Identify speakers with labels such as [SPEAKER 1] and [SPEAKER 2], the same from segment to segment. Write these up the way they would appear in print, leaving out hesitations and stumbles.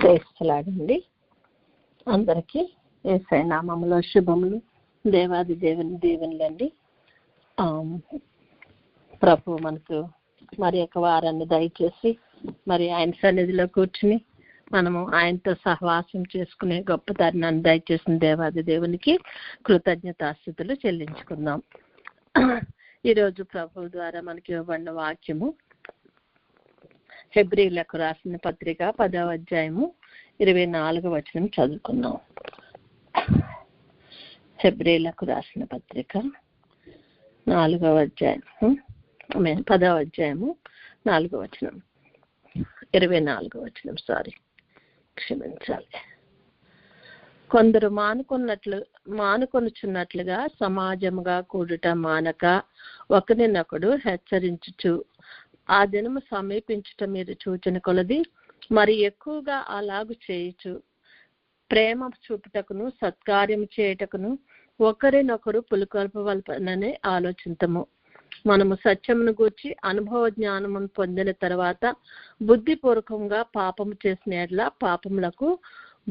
[SPEAKER 1] క్రైస్తలాగండి. అందరికీ యేసయ్య నామములో శుభములు, దేవాది దేవుని దీవెనలండి. ప్రభు మనకు మరి యొక్క వారాన్ని దయచేసి మరి ఆయన సన్నిధిలో కూర్చుని మనము ఆయనతో సహవాసం చేసుకునే గొప్ప తరుణాన్ని దయచేసిన దేవాది దేవునికి కృతజ్ఞతాస్తుతులు చెల్లించుకుందాం. ఈరోజు ప్రభు ద్వారా మనకి ఇవ్వబడిన వాక్యము హెబ్రీలకు రాసిన పత్రిక 10వ అధ్యాయము 24వ వచనం చదువుకుందాం. హెబ్రీలకు రాసిన పత్రిక 4వ అధ్యాయం 10వ అధ్యాయము 4వ వచనం 24వ వచనం క్షమించాలి. కొందరు మానుకొనుచున్నట్లుగా సమాజముగా కూడుట మానక ఒకరినొకడు హెచ్చరించుచు ఆ దినము సమీపించుట మీరు చూచిన కొలది మరి ఎక్కువగా అలాగు చేయుచు ప్రేమ చూపుటకును సత్కార్యం చేయుటకును ఒకరినొకరు పులుకొల్పవలనని ఆలోచింతము. మనము సత్యమును గూర్చి అనుభవ జ్ఞానమును పొందిన తర్వాత బుద్ధిపూర్వకంగా పాపము చేసిన యెడల పాపములకు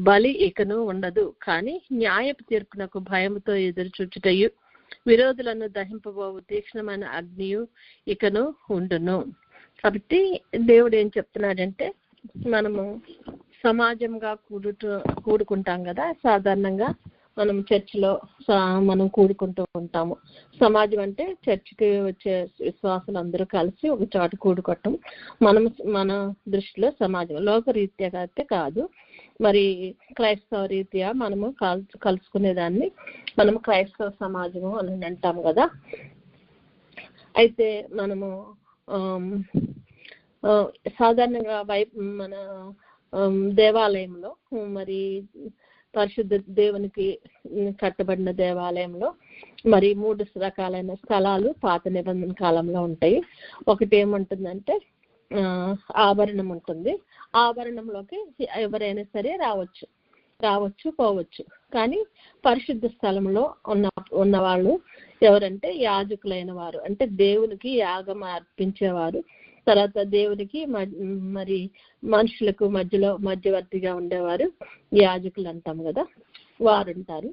[SPEAKER 1] బలి ఇకను ఉండదు, కానీ న్యాయపు తీర్పునకు భయముతో ఎదురు చూచుటయు విరోధులను దహింపబోవు తీక్ష్ణమైన అగ్నియు ఇకను ఉండును. కాబట్టి దేవుడు ఏం చెప్తున్నాడంటే, మనము సమాజంగా కూడుకుంటాం కదా. సాధారణంగా మనం చర్చిలో మనం కూడుకుంటూ ఉంటాము. సమాజం అంటే చర్చికి వచ్చే విశ్వాసులు అందరూ కలిసి ఒక చోట కూడుకోవటం మన దృష్టిలో సమాజం. లోకరీత్యా అయితే కాదు, మరి క్రైస్తవ రీత్యా మనము కలుసుకునేదాన్ని మనము క్రైస్తవ సమాజము అని అంటాం కదా. అయితే మనము సాధారణంగా మన దేవాలయంలో, మరి పరిశుద్ధ దేవునికి కట్టబడిన దేవాలయంలో మరి 3 రకాలైన స్థలాలు పాత నిబంధన కాలంలో ఉంటాయి. ఒకటి ఏముంటుందంటే ఆభరణం ఉంటుంది. ఆభరణంలోకి ఎవరైనా సరే రావచ్చు పోవచ్చు. కానీ పరిశుద్ధ స్థలంలో ఉన్నవాళ్ళు ఎవరంటే యాజకులైన వారు, అంటే దేవునికి యాగం అర్పించేవారు. తర్వాత దేవునికి మరి మనుషులకు మధ్యవర్తిగా ఉండేవారు యాజకులు అంటాం కదా, వారు ఉంటారు.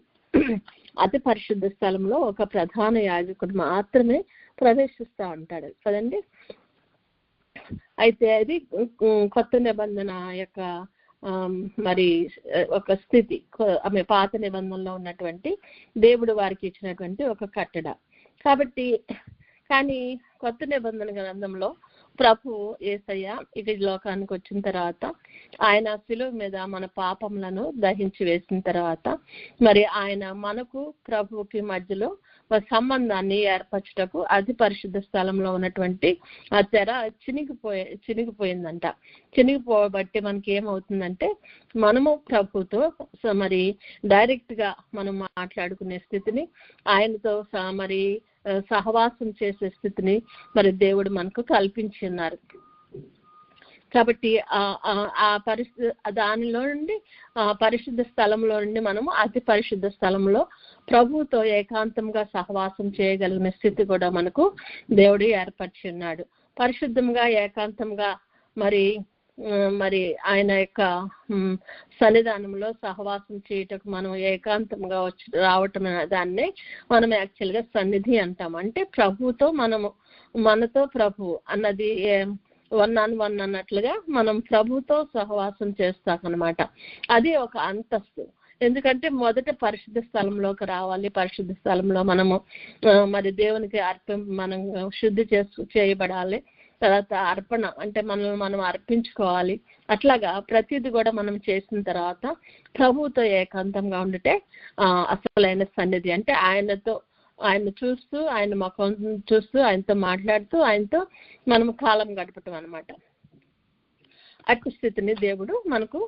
[SPEAKER 1] అతి పరిశుద్ధ స్థలంలో ఒక ప్రధాన యాజకుడు మాత్రమే ప్రవేశిస్తూ ఉంటాడు కదండి. అయితే అది కొత్త నిబంధన యొక్క మరి ఒక స్థితి, ఆమె పాత నిబంధనలో ఉన్నటువంటి దేవుడు వారికి ఇచ్చినటువంటి ఒక కట్టడ. కాబట్టి కానీ కొత్త నిబంధన గ్రంథంలో ప్రభు యేసయ్య ఇక లోకానికి వచ్చిన తర్వాత ఆయన శిలువ మీద మన పాపములను దహించి వేసిన తర్వాత మరి ఆయన మనకు ప్రభువుకి మధ్యలో సంబంధాన్ని ఏర్పరచుటకు అతి పరిశుద్ధ స్థలంలో ఉన్నటువంటి ఆ తెర చినిగిపోయిందంట. చినిగిపోబట్టి మనకి ఏమవుతుందంటే, మనము ప్రభుతో మరి డైరెక్ట్ గా మనం మాట్లాడుకునే స్థితిని, ఆయనతో మరి సహవాసం చేసే స్థితిని మరి దేవుడు మనకు కల్పించి ఉన్నారు. కాబట్టి ఆ దానిలో నుండి పరిశుద్ధ స్థలంలో నుండి మనము అతి పరిశుద్ధ స్థలంలో ప్రభువుతో ఏకాంతంగా సహవాసం చేయగలిగిన స్థితి కూడా మనకు దేవుడు ఏర్పరిచి ఉన్నాడు. పరిశుద్ధంగా ఏకాంతంగా మరి ఆయన యొక్క సన్నిధానంలో సహవాసం చేయటకు మనం ఏకాంతంగా రావటం దాన్నే మనం యాక్చువల్గా సన్నిధి అంటాం. అంటే ప్రభువుతో మనతో ప్రభు అన్నది 1-on-1 అన్నట్లుగా మనం ప్రభుతో సహవాసం చేస్తామన్నమాట. అది ఒక అంతస్తు. ఎందుకంటే మొదట పరిశుద్ధ స్థలంలోకి రావాలి. పరిశుద్ధ స్థలంలో మనము మరి దేవునికి మనం శుద్ధి చేయబడాలి. తర్వాత అర్పణ అంటే మనం అర్పించుకోవాలి. అట్లాగా ప్రతిదీ కూడా మనం చేసిన తర్వాత ప్రభువుతో ఏకాంతంగా ఉండితే అసలైన సన్నిధి, అంటే ఆయన చూస్తూ, ఆయన ముఖం చూస్తూ, ఆయనతో మాట్లాడుతూ, ఆయనతో మనం కాలం గడపటం అన్నమాట. అట్టి స్థితిని దేవుడు మనకు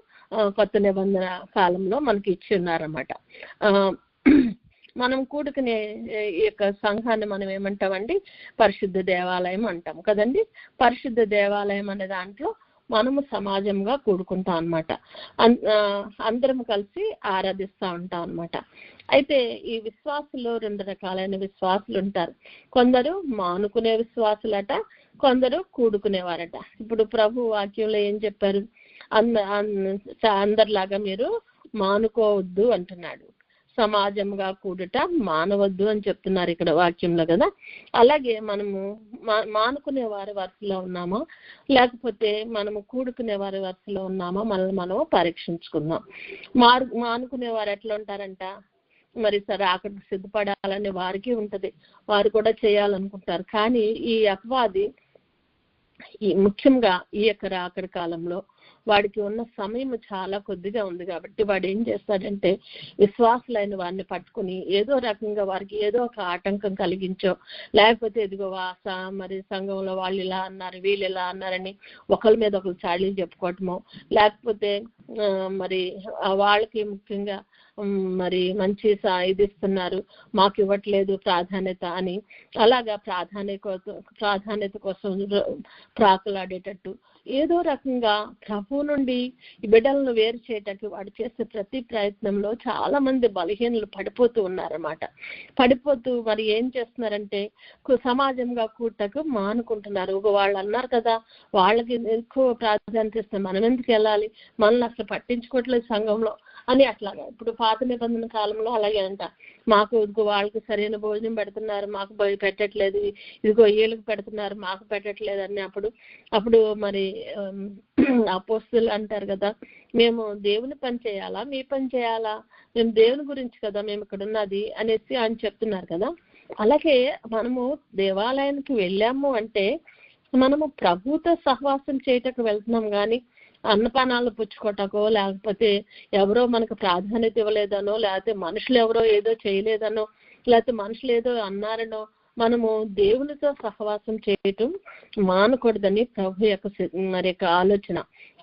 [SPEAKER 1] కొత్త నిబంధన కాలంలో మనకి ఇచ్చి ఉన్నారన్నమాట. మనం కూడుకునే ఈ యొక్క సంఘాన్ని మనం ఏమంటామండి? పరిశుద్ధ దేవాలయం అంటాం కదండి. పరిశుద్ధ దేవాలయం అనే దాంట్లో మనము సమాజంగా కూడుకుంటాం అన్నమాట. అందరం కలిసి ఆరాధిస్తూ ఉంటాం అన్నమాట. అయితే ఈ విశ్వాసులు 2 రకాలైన విశ్వాసులు ఉంటారు. కొందరు మానుకునే విశ్వాసులట, కొందరు కూడుకునేవారట. ఇప్పుడు ప్రభు వాక్యంలో ఏం చెప్పారు? అందరిలాగా మీరు మానుకోవద్దు అంటున్నాడు. సమాజంగా కూడుట మానవద్దు అని చెప్తున్నారు ఇక్కడ వాక్యంలో కదా. అలాగే మనము మానుకునే వారి వరుసలో ఉన్నామా, లేకపోతే మనము కూడుకునే వారి వరుసలో ఉన్నామా, మనల్ని మనం పరీక్షించుకుందాం. మానుకునే వారు ఎట్లా ఉంటారంట, మరి సరే అక్కడికి సిద్ధపడాలని వారికి ఉంటది, వారు కూడా చేయాలనుకుంటారు. కానీ ఈ అపవాది ముఖ్యంగా ఈ యొక్క రాకడ కాలంలో వాడికి ఉన్న సమయం చాలా కొద్దిగా ఉంది కాబట్టి వాడు ఏం చేస్తాడంటే విశ్వాసులైన వారిని పట్టుకుని ఏదో రకంగా వారికి ఏదో ఒక ఆటంకం కలిగించో, లేకపోతే ఇదిగో మరి సంఘంలో వాళ్ళు ఇలా అన్నారు వీళ్ళు ఇలా అన్నారని ఒకరి మీద ఒకరు చాడీలు చెప్పుకోవటమో, లేకపోతే మరి వాళ్ళకి ముఖ్యంగా మరి మంచి ఇది ఇస్తున్నారు మాకు ఇవ్వట్లేదు ప్రాధాన్యత అని, అలాగా ప్రాధాన్యత కోసం ప్రాకులాడేటట్టు ఏదో రకంగా ప్రభు నుండి ఈ బిడ్డలను వేరు చేయటానికి వాడు చేసే ప్రతి ప్రయత్నంలో చాలా మంది బలహీనలు పడిపోతూ ఉన్నారన్నమాట. పడిపోతూ మరి ఏం చేస్తున్నారంటే సమాజంగా కూటకు మానుకుంటున్నారు. వాళ్ళు అన్నారు కదా వాళ్ళకి ఎక్కువ ప్రాధాన్యత ఇస్తే మనం ఎందుకు వెళ్ళాలి, మనల్ని అసలు పట్టించుకోవట్లేదు సంఘంలో అని అట్లాగా. ఇప్పుడు పాత నిబంధన కాలంలో అలాగే అంట, మాకు ఇదిగో వాళ్ళకి సరైన భోజనం పెడుతున్నారు మాకు పెట్టట్లేదు, ఇదిగో వీళ్ళకి పెడుతున్నారు మాకు పెట్టట్లేదు అని అప్పుడు మరి అపోస్తలులు అంటారు కదా, మేము దేవుని పని చేయాలా మీ పని చేయాలా, మేము దేవుని గురించి కదా మేము ఇక్కడ ఉన్నది అనేసి ఆయన చెప్తున్నారు కదా. అలాగే మనము దేవాలయానికి వెళ్ళాము అంటే మనము ప్రభుతో సహవాసం చేయటకు వెళ్తున్నాం కానీ అన్నపానాలు పుచ్చుకోటకో, లేకపోతే ఎవరో మనకు ప్రాధాన్యత ఇవ్వలేదనో, లేకపోతే మనుషులు ఎవరో ఏదో చేయలేదనో, లేకపోతే మనుషులు ఏదో అన్నారనో మనము దేవునితో సహవాసం చేయటం మానకూడదని ప్రభు యొక్క ఆలోచన.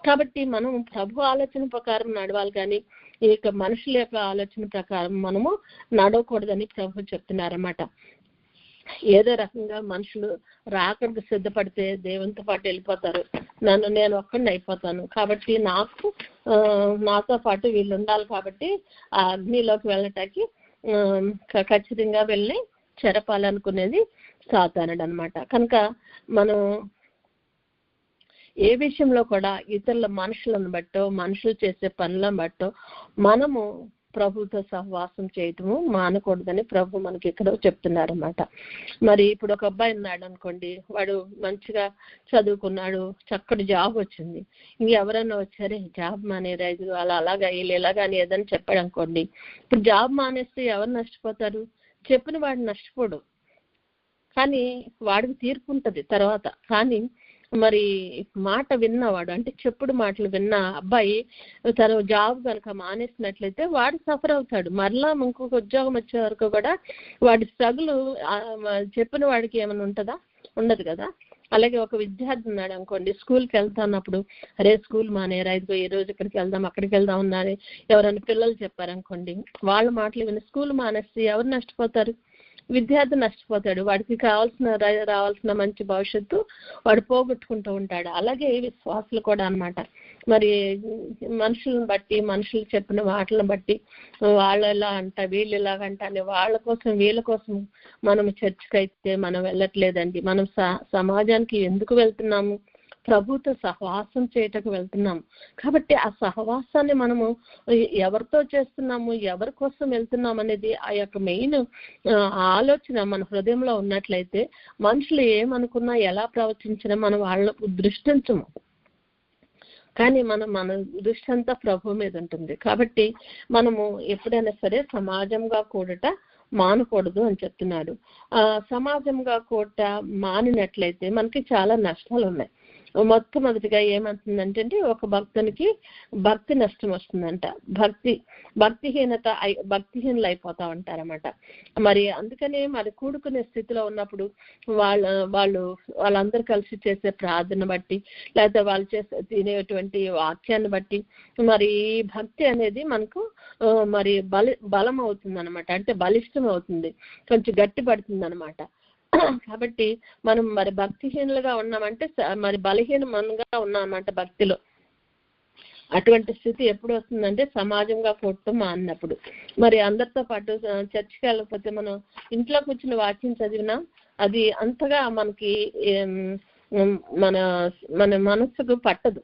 [SPEAKER 1] కాబట్టి మనం ప్రభు ఆలోచన ప్రకారం నడవాలి కానీ ఈ యొక్క మనుషుల యొక్క ఆలోచన ప్రకారం మనము నడవకూడదని ప్రభు చెప్తున్నారన్నమాట. ఏదో రకంగా మనుషులు రాకడికి సిద్ధపడితే దేవునితో పాటు వెళ్ళిపోతారు, నేను ఒక్కడిని అయిపోతాను కాబట్టి నాతో పాటు వీళ్ళు ఉండాలి కాబట్టి ఆ అగ్నిలోకి వెళ్ళటానికి ఖచ్చితంగా వెళ్ళి చెరపాలనుకునేది సాతానుడు అన్నమాట. కనుక మనం ఏ విషయంలో కూడా ఇతరుల మనుషులను బట్టో మనుషులు చేసే పనులను బట్టో మనము ప్రభుతో సహవాసం చేయటము మానకూడదని ప్రభు మనకి ఇక్కడ చెప్తున్నారన్నమాట. మరి ఇప్పుడు ఒక అబ్బాయి ఉన్నాడు అనుకోండి, వాడు మంచిగా చదువుకున్నాడు, చక్కటి జాబ్ వచ్చింది, ఇంకెవరన్నా వచ్చారే జాబ్ మానేరాదు అలాగా వీళ్ళు ఎలాగా అని ఏదని చెప్పాడు అనుకోండి. ఇప్పుడు జాబ్ మానేస్తే ఎవరు నష్టపోతారు, చెప్పిన వాడు నష్టపోడు కానీ వాడికి తీర్పు ఉంటుంది తర్వాత. కానీ మరి మాట విన్నవాడు అంటే చెప్పుడు మాటలు విన్న అబ్బాయి తను జాబ్ కనుక మానేసినట్లయితే వాడు సఫర్ అవుతాడు. మరలా ఇంకొక ఉద్యోగం వచ్చే వరకు కూడా వాడి స్ట్రగుల్ చెప్పిన వాడికి ఏమైనా ఉంటుందా, ఉండదు కదా. అలాగే ఒక విద్యార్థి ఉన్నాడు అనుకోండి, స్కూల్కి వెళ్తున్నప్పుడు అరే స్కూల్ మానేరా ఇదిగో ఈ రోజు ఇక్కడికి వెళ్దాం అక్కడికి వెళ్దాం ఉన్నారని ఎవరైనా పిల్లలు చెప్పారనుకోండి, వాళ్ళ మాటలు విని స్కూల్ మానేస్తే ఎవరు నష్టపోతారు, విద్యార్థి నష్టపోతాడు. వాడికి రావాల్సిన మంచి భవిష్యత్తు వాడు పోగొట్టుకుంటూ ఉంటాడు. అలాగే విశ్వాసులు కూడా అన్నమాట. మరి మనుషులను బట్టి మనుషులు చెప్పిన మాటలను బట్టి వాళ్ళు ఎలా అంట వీళ్ళు ఎలాగంట అని వాళ్ళ కోసం వీళ్ళ కోసం మనం చర్చికి అయితే మనం వెళ్ళట్లేదండి. మనం సమాజానికి ఎందుకు వెళ్తున్నాము, ప్రభుతో సహవాసం చేయటకు వెళ్తున్నాము. కాబట్టి ఆ సహవాసాన్ని మనము ఎవరితో చేస్తున్నాము, ఎవరి కోసం వెళ్తున్నాం అనేది ఆ యొక్క మెయిన్ ఆలోచన మన హృదయంలో ఉన్నట్లయితే మనుషులు ఏమనుకున్నా ఎలా ప్రవర్తించినా మనం వాళ్ళకు దృష్టించము, కానీ మన దృష్టి అంతా ప్రభు మీద ఉంటుంది. కాబట్టి మనము ఎప్పుడైనా సరే సమాజంగా కూడట మానకూడదు అని చెప్తున్నాడు. సమాజంగా కూడట మానినట్లయితే మనకి చాలా నష్టాలు ఉన్నాయి. మొట్టమొదటిగా ఏమంటుందంటే ఒక భక్తునికి భక్తి నష్టం వస్తుందంట, భక్తిహీనులు అయిపోతా ఉంటారన్నమాట. మరి అందుకనే మరి కూడుకునే స్థితిలో ఉన్నప్పుడు వాళ్ళందరూ కలిసి చేసే ప్రార్థన బట్టి లేకపోతే వాళ్ళు చేసే తినేటువంటి వాక్యాన్ని బట్టి మరి భక్తి అనేది మనకు మరి బలం అవుతుంది అనమాట, అంటే బలిష్టం అవుతుంది, కొంచెం గట్టి పడుతుంది అనమాట. కాబట్టి మనం మరి భక్తిహీనులుగా ఉన్నామంటే మరి బలహీనంగా ఉన్నామంటే భక్తిలో అటువంటి స్థితి ఎప్పుడు వస్తుందంటే సమాజంగా కూడటం అన్నప్పుడు. మరి అందరితో పాటు చర్చికి వెళ్ళకపోతే మనం ఇంట్లో కూర్చుని వాక్యం చదివినా అది అంతగా మనకి మన మనస్సుకు పట్టదు.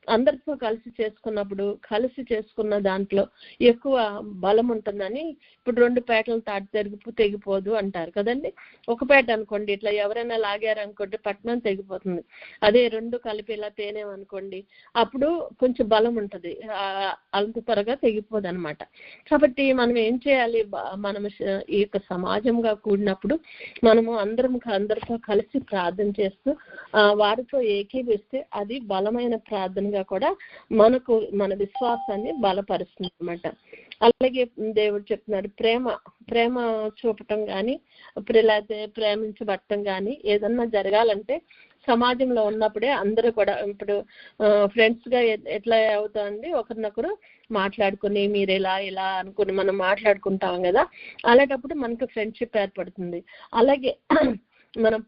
[SPEAKER 1] అందరితో కలిసి చేసుకున్న దాంట్లో ఎక్కువ బలం ఉంటుందని. ఇప్పుడు 2 పేటలు తాటి తెగిపోదు అంటారు కదండి. ఒక పేట అనుకోండి, ఇట్లా ఎవరైనా లాగారనుకోండి పట్నం తెగిపోతుంది. అదే 2 కలిపి ఇలా తేనేమనుకోండి, అప్పుడు కొంచెం బలం ఉంటుంది, అంత త్వరగా తెగిపోదు అనమాట. కాబట్టి మనం ఏం చేయాలి, మనం ఈ యొక్క సమాజంగా కూడినప్పుడు మనము అందరితో కలిసి ప్రార్థన చేస్తూ వారితో ఏకీపిస్తే అది బలమైన ప్రార్థనగా కూడా మన విశ్వాసాన్ని బలపరుస్తుంది అనమాట. అలాగే దేవుడు చెప్తున్నాడు, ప్రేమ చూపటం కానీ లేకపోతే ప్రేమించబడటం కానీ ఏదన్నా జరగాలంటే సమాజంలో ఉన్నప్పుడే అందరూ కూడా, ఇప్పుడు ఫ్రెండ్స్ గా ఎట్లా అవుతామండి, ఒకరినొకరు మాట్లాడుకుని మీరు ఇలా అనుకుని మనం మాట్లాడుకుంటాం కదా, అలాంటప్పుడు మనకు ఫ్రెండ్షిప్ ఏర్పడుతుంది. అలాగే మనం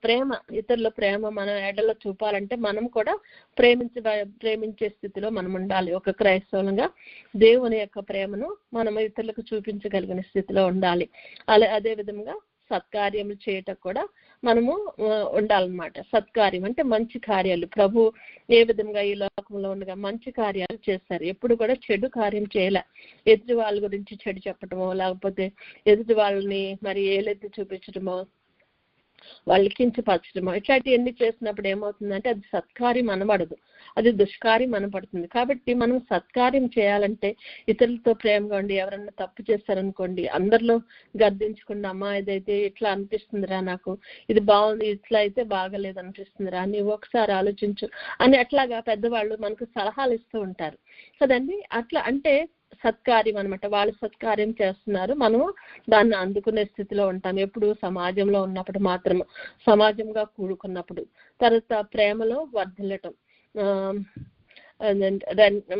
[SPEAKER 1] ఇతరుల ప్రేమ మనం ఎడలో చూపాలంటే మనం కూడా ప్రేమించే స్థితిలో మనం ఉండాలి. ఒక క్రైస్తవులుగా దేవుని యొక్క ప్రేమను మనం ఇతరులకు చూపించగలిగిన స్థితిలో ఉండాలి. అదే విధంగా సత్కార్యములు చేయటం కూడా మనము ఉండాలన్నమాట. సత్కార్యం అంటే మంచి కార్యాలు. ప్రభు ఏ విధంగా ఈ లోకంలో ఉండగా మంచి కార్యాలు చేస్తారు, ఎప్పుడు కూడా చెడు కార్యం చేయలే. ఎదుటి వాళ్ళ గురించి చెడు చెప్పటమో, లేకపోతే ఎదుటి వాళ్ళని మరి ఏలెత్తి చూపించడమో, వాళ్ళు కించపరచడమో, ఇట్లాంటివన్నీ చేసినప్పుడు ఏమవుతుందంటే అది సత్కార్యం అనబడదు, అది దుష్కార్యం అనబడుతుంది. కాబట్టి మనం సత్కార్యం చేయాలంటే ఇతరులతో ప్రేమగా ఉండి, ఎవరన్నా తప్పు చేస్తారనుకోండి అందరిలో గద్దించకుండా, అమ్మా ఇదైతే ఇట్లా అనిపిస్తుందిరా, నాకు ఇది బాగుంది, ఇట్లా అయితే బాగలేదు అనిపిస్తుందిరా, నీవు ఒకసారి ఆలోచించు అని అట్లాగా పెద్దవాళ్ళు మనకు సలహాలు ఇస్తూ ఉంటారు కదండి. అట్లా అంటే సత్కార్యం అనమాట. వాళ్ళు సత్కార్యం చేస్తున్నారు, మనము దాన్ని అందుకునే స్థితిలో ఉంటాం ఎప్పుడు సమాజంలో ఉన్నప్పుడు మాత్రం, సమాజంగా కూడుకున్నప్పుడు. తర్వాత ప్రేమలో వర్ధిల్లటం,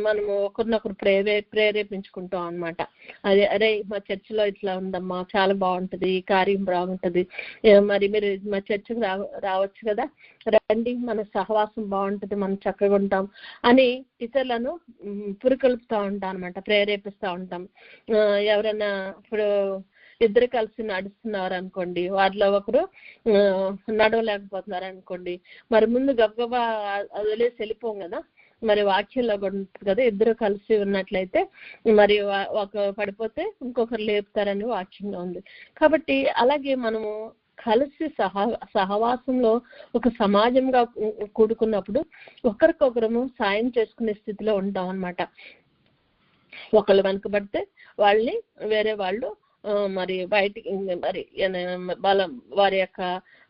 [SPEAKER 1] మనము ఒకరినొకరు ప్రేరేపించుకుంటాం అనమాట. అరే మా చర్చిలో ఇట్లా ఉందమ్మా, చాలా బాగుంటది, ఈ కార్యం బాగుంటది, మరి మీరు మా చర్చికి రావచ్చు కదా, రండి, మన సహవాసం బాగుంటది, మనం చక్కగా ఉంటాం అని ఇతరులను పురికొల్పుతా ఉంటాం అనమాట, ప్రేరేపిస్తూ ఉంటాం. ఎవరైనా ఇప్పుడు ఇద్దరు కలిసి నడుస్తున్నారు అనుకోండి, వారిలో ఒకరు నడవలేకపోతున్నారు అనుకోండి, మరి ముందు గబగబా వదిలేసి వెళ్ళిపోం కదా, మరి వాక్యంలో కూడా ఉంటుంది కదా, ఇద్దరు కలిసి ఉన్నట్లయితే మరి ఒక పడిపోతే ఇంకొకరు లేపుతారని వాక్యంలో ఉంది. కాబట్టి అలాగే మనము కలిసి సహవాసంలో ఒక సమాజంగా కూడుకున్నప్పుడు ఒకరికొకరము సాయం చేసుకునే స్థితిలో ఉంటాం అన్నమాట. ఒకళ్ళు వెనుకబడితే వాళ్ళని వేరే వాళ్ళు మరి బయటికి మరి బలం వారి యొక్క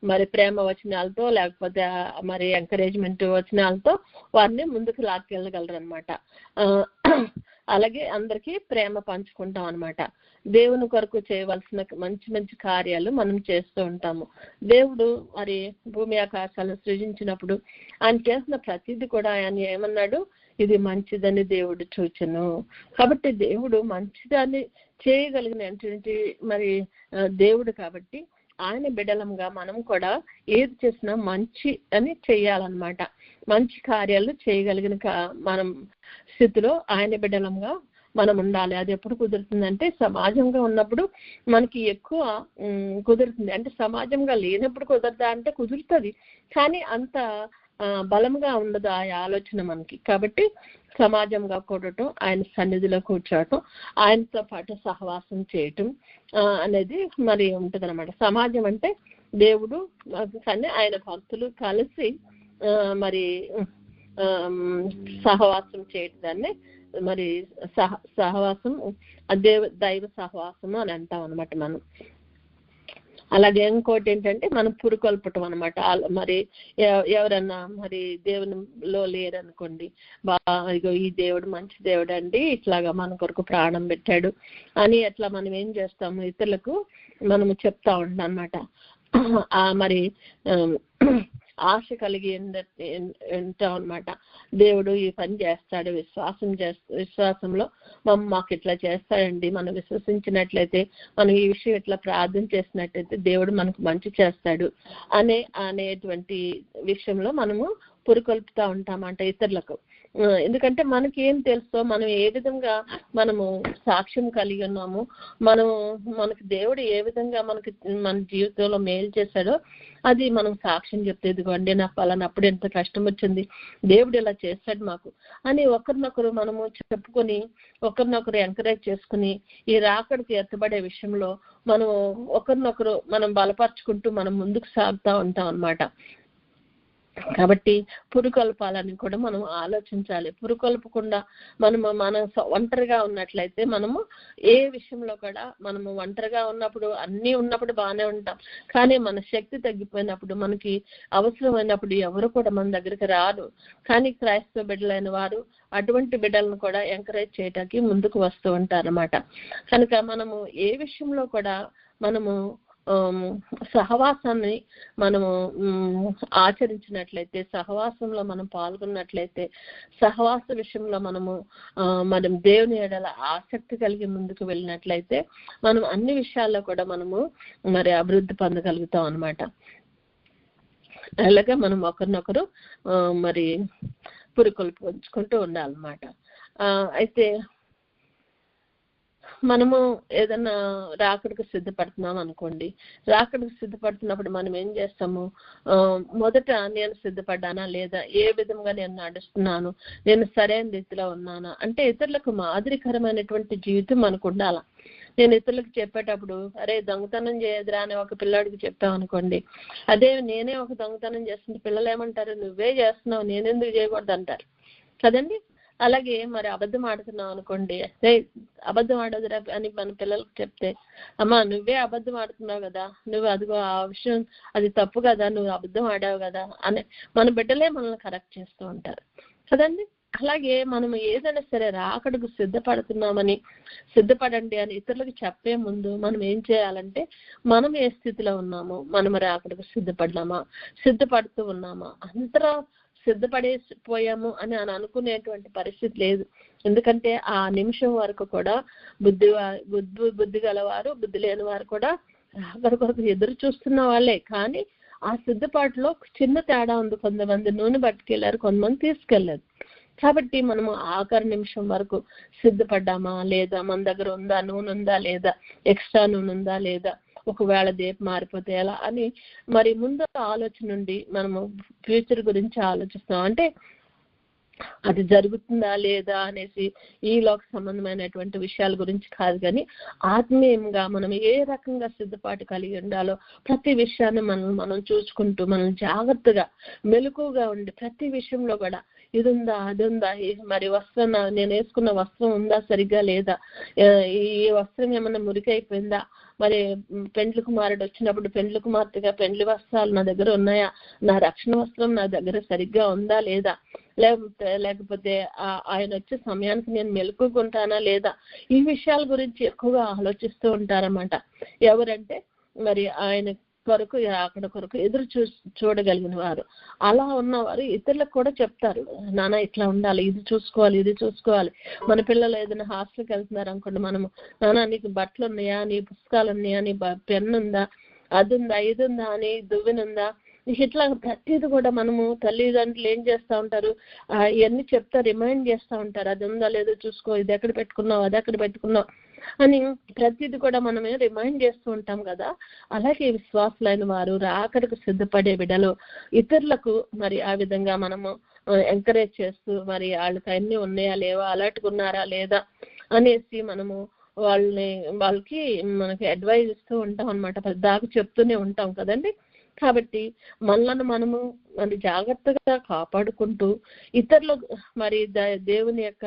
[SPEAKER 1] మరి ప్రేమ వచనాలతో లేకపోతే మరి ఎంకరేజ్మెంట్ వచనాలతో వారిని ముందుకు లాక్కెళ్ళగలరు అనమాట. అలాగే అందరికీ ప్రేమ పంచుకుంటాం అనమాట. దేవుని కొరకు చేయవలసిన మంచి మంచి కార్యాలు మనం చేస్తూ ఉంటాము. దేవుడు మరి భూమి ఆకాశాలను సృజించినప్పుడు ఆయన చేసిన ప్రతిదీ కూడా ఆయన ఏమన్నాడు, ఇది మంచిదని దేవుడు చూచెను. కాబట్టి దేవుడు మంచిదాన్ని చేయగలిగినటువంటి మరి దేవుడు కాబట్టి ఆయన బిడ్డలంగా మనం కూడా ఏది చేసినా మంచి అని చెయ్యాలన్నమాట. మంచి కార్యాలు చేయగలిగిన మనం స్థితిలో ఆయన బిడ్డలంగా మనం ఉండాలి. అది ఎప్పుడు కుదురుతుందంటే సమాజంగా ఉన్నప్పుడు మనకి ఎక్కువ కుదురుతుంది. అంటే సమాజంగా లేనప్పుడు కుదరదా అంటే కుదురుతుంది, కానీ అంత బలంగా ఉండదు ఆ ఆలోచన మనకి. కాబట్టి సమాజంగా కూడటం, ఆయన సన్నిధిలో కూర్చోవటం, ఆయనతో పాటు సహవాసం చేయటం అనేది మరి ఉంటుంది అనమాట. సమాజం అంటే దేవుడు కానీ ఆయన భక్తులు కలిసి మరి సహవాసం చేయటాన్ని మరి సహవాసం దైవ సహవాసము అని అంటాం అనమాట మనం. అలాగే ఇంకోటి ఏంటంటే మనం పురుకొల్పటం అనమాట. మరి ఎవరన్నా మరి దేవునిలో లేరనుకోండి, ఇగో ఈ దేవుడు మంచి దేవుడు అండి, ఇట్లాగా మన కొరకు ప్రాణం పెట్టాడు అని అట్లా మనం ఏం చేస్తాము, ఇతరులకు మనము చెప్తా ఉంటాం అనమాట. మరి ఆశ కలిగి ఉంటాం అనమాట. దేవుడు ఈ పని చేస్తాడు, విశ్వాసంలో మాకు ఇట్లా చేస్తాడండి, మనం విశ్వసించినట్లయితే, మనం ఈ విషయం ఇట్లా ప్రార్థన చేసినట్లయితే దేవుడు మనకు మంచి చేస్తాడు అనేటువంటి విషయంలో మనము పురుకొల్పుతా ఉంటామంట ఇతరులకు. ఎందుకంటే మనకి ఏం తెలుసో, మనం ఏ విధంగా మనము సాక్ష్యం కలిగి ఉన్నాము, మనకి దేవుడు ఏ విధంగా మన జీవితంలో మేలు చేశాడో అది మనం సాక్ష్యం చెప్తే, ఇదిగోండి నా పలానప్పుడు ఎంత కష్టం వచ్చింది, దేవుడు ఇలా చేశాడు మాకు అని ఒకరినొకరు మనము చెప్పుకొని, ఒకరినొకరు ఎంకరేజ్ చేసుకుని ఈ రాకడికి ఎత్తబడే విషయంలో మనం ఒకరినొకరు మనం బలపరుచుకుంటూ మనం ముందుకు సాగుతూ ఉంటాం అన్నమాట. కాబట్టి పురుకొల్పాలని కూడా మనం ఆలోచించాలి. పురుకొల్పకుండా మనం ఒంటరిగా ఉన్నట్లయితే మనము ఏ విషయంలో కూడా మనము ఒంటరిగా ఉన్నప్పుడు అన్నీ ఉన్నప్పుడు బాగానే ఉంటాం, కానీ మన శక్తి తగ్గిపోయినప్పుడు మనకి అవసరమైనప్పుడు ఎవరు కూడా మన దగ్గరికి రారు. కానీ క్రైస్తవ బిడ్డలైన వారు అటువంటి బిడ్డలను కూడా ఎంకరేజ్ చేయడానికి ముందుకు వస్తూ ఉంటారన్నమాట. కనుక మనము ఏ విషయంలో కూడా మనము సహవాసాన్ని మనము ఆచరించినట్లయితే, సహవాసంలో మనం పాల్గొన్నట్లయితే, సహవాస విషయంలో మనం దేవుని ఎడల ఆసక్తి కలిగి ముందుకు వెళ్ళినట్లయితే మనం అన్ని విషయాల్లో కూడా మనము మరి అభివృద్ధి పొందగలుగుతాం అన్నమాట. అలాగే మనం ఒకరినొకరు మరి పురుకొల్పుకుంటూ ఉండాలన్నమాట. అయితే మనము ఏదన్నా రాకడికి సిద్ధపడుతున్నాం అనుకోండి, రాకడికి సిద్ధపడుతున్నప్పుడు మనం ఏం చేస్తాము, మొదట నేను సిద్ధపడ్డానా లేదా, ఏ విధంగా నేను నడుస్తున్నాను, నేను సరైన రీతిలో ఉన్నానా అంటే ఇతరులకు మాదిరికరమైనటువంటి జీవితం మనకు ఉండాల. నేను ఇతరులకు చెప్పేటప్పుడు అరే దొంగతనం చేయదురా అని ఒక పిల్లాడికి చెప్పామనుకోండి, అదే నేనే ఒక దొంగతనం చేస్తుంటే పిల్లలు ఏమంటారు, నువ్వే చేస్తున్నావు నేనెందుకు చేయకూడదు అంటారు కదండి. అలాగే మరి అబద్ధం ఆడుతున్నావు అనుకోండి, అబద్ధం ఆడదురా అని మన పిల్లలకు చెప్తే, అమ్మా నువ్వే అబద్ధం ఆడుతున్నావు కదా, నువ్వు అదిగో ఆ విషయం అది తప్పు కదా, నువ్వు అబద్ధం ఆడావు కదా అని మన బిడ్డలే మనల్ని కరెక్ట్ చేస్తూ ఉంటారు కదండి. అలాగే మనం ఏదైనా సరే రాకడకు సిద్ధపడండి అని ఇతరులకు చెప్పే ముందు మనం ఏం చేయాలంటే, మనం ఏ స్థితిలో ఉన్నామో, మనం రాకడకు సిద్ధపడుతూ ఉన్నామా, అంతరా సిద్ధపడేసిపోయాము అని అనుకునేటువంటి పరిస్థితి లేదు. ఎందుకంటే ఆ నిమిషం వరకు కూడా బుద్ధి గలవారు, బుద్ధి లేని వారు కూడా రాకడ కొరకు ఎదురు చూస్తున్న వాళ్ళే. కానీ ఆ సిద్ధపాటులో చిన్న తేడా ఉంది. కొంతమంది నూనె పట్టుకెళ్లారు, కొంతమంది తీసుకెళ్లేదు. కాబట్టి మనము ఆఖరి నిమిషం వరకు సిద్ధపడ్డామా లేదా, మన దగ్గర ఉందా నూనె ఉందా లేదా, ఎక్స్ట్రా నూనె ఉందా లేదా, ఒకవేళ దీపం మారిపోతే ఎలా అని మరి ముందు ఆలోచన నుండి మనము ఫ్యూచర్ గురించి ఆలోచిస్తాం. అంటే అది జరుగుతుందా లేదా అనేసి ఈ లోక సంబంధమైనటువంటి విషయాల గురించి కాదు, కానీ ఆత్మీయంగా మనం ఏ రకంగా సిద్ధపాటు కలిగి ఉండాలో ప్రతి విషయాన్ని మనం చూసుకుంటూ మనం జాగ్రత్తగా మెలకుగా ఉండి ప్రతి విషయంలో కూడా ఇది ఉందా అది ఉందా, మరి వస్త్రం నేను వేసుకున్న వస్త్రం ఉందా సరిగ్గా లేదా, ఈ వస్త్రం ఏమన్నా మురికైపోయిందా, మరి పెండ్లి కుమారుడు వచ్చినప్పుడు పెండ్లి కుమార్తెగా పెండ్లి వస్త్రాలు నా దగ్గర ఉన్నాయా, నా రక్షణ వస్త్రం నా దగ్గర సరిగ్గా ఉందా లేదా, లేకపోతే ఆయన వచ్చే సమయానికి నేను మెలుకుంటానా లేదా, ఈ విషయాల గురించి ఎక్కువగా ఆలోచిస్తూ ఉంటారన్నమాట. ఎవరంటే మరి ఆయన కొరకు అక్కడ కొరకు ఎదురు చూడగలిగిన వారు. అలా ఉన్నవారు ఇతరులకు కూడా చెప్తారు, నాన్న ఇట్లా ఉండాలి, ఇది చూసుకోవాలి. మన పిల్లలు ఏదైనా హాస్టల్కి వెళ్తున్నారు అనుకోండి, మనము నాన్న నీకు బట్టలు ఉన్నాయా, నీ పుస్తకాలు ఉన్నాయా, నీ పెన్ను ఉందా, అది ఉందా ఇది ఉందా అని, దువ్వెనుందా, ఇట్లా ప్రతిది కూడా మనము తల్లిదండ్రులు ఏం చేస్తూ ఉంటారు, ఇవన్నీ చెప్తా రిమైండ్ చేస్తూ ఉంటారు, అది ఉందా లేదో చూసుకో, ఇది ఎక్కడ పెట్టుకున్నావు, అది ఎక్కడ పెట్టుకున్నావు అని ప్రతిది కూడా మనమే రిమైండ్ చేస్తూ ఉంటాం కదా. అలాగే విశ్వాసులైన వారు రాకడకు సిద్ధపడే బిడ్డలు ఇతరులకు మరి ఆ విధంగా మనము ఎంకరేజ్ చేస్తూ మరి వాళ్ళకి అన్ని ఉన్నాయా లేవా, అలర్ట్గా ఉన్నారా లేదా అనేసి మనము వాళ్ళకి మనకి అడ్వైజ్ ఇస్తూ ఉంటాం అనమాట. దాకా చెప్తూనే ఉంటాం కదండి. కాబట్టి మనలను మనము మరి జాగ్రత్తగా కాపాడుకుంటూ ఇతరులు మరి దేవుని యొక్క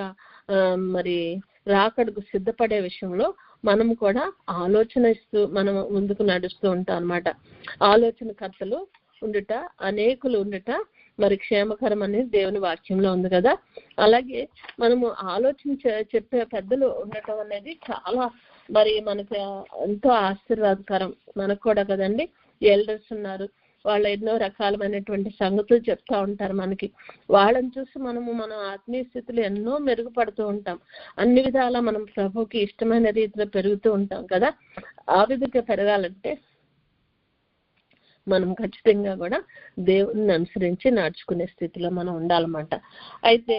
[SPEAKER 1] మరి రాకడకు సిద్ధపడే విషయంలో మనము కూడా ఆలోచన ఇస్తూ మనం ముందుకు నడుస్తూ ఉంటాం అన్నమాట. ఆలోచనకర్తలు ఉండుట, అనేకులు ఉండుట మరి క్షేమకరం అనేది దేవుని వాక్యంలో ఉంది కదా. అలాగే మనము ఆలోచన చెప్పే పెద్దలు ఉండటం అనేది చాలా మరి మనకి ఎంతో ఆశీర్వాదకరం మనకు కూడా కదండి. ఎల్డర్స్ ఉన్నారు, వాళ్ళు ఎన్నో రకాలమైనటువంటి సంగతులు చెప్తా ఉంటారు మనకి. వాళ్ళని చూసి మనము మన ఆత్మీయ స్థితిలో ఎన్నో మెరుగుపడుతూ ఉంటాం. అన్ని విధాలా మనం ప్రభుకి ఇష్టమైన రీతిలో పెరుగుతూ ఉంటాం కదా. ఆ విధంగా పెరగాలంటే మనం ఖచ్చితంగా కూడా దేవుని అనుసరించి నడుచుకునే స్థితిలో మనం ఉండాలన్నమాట. అయితే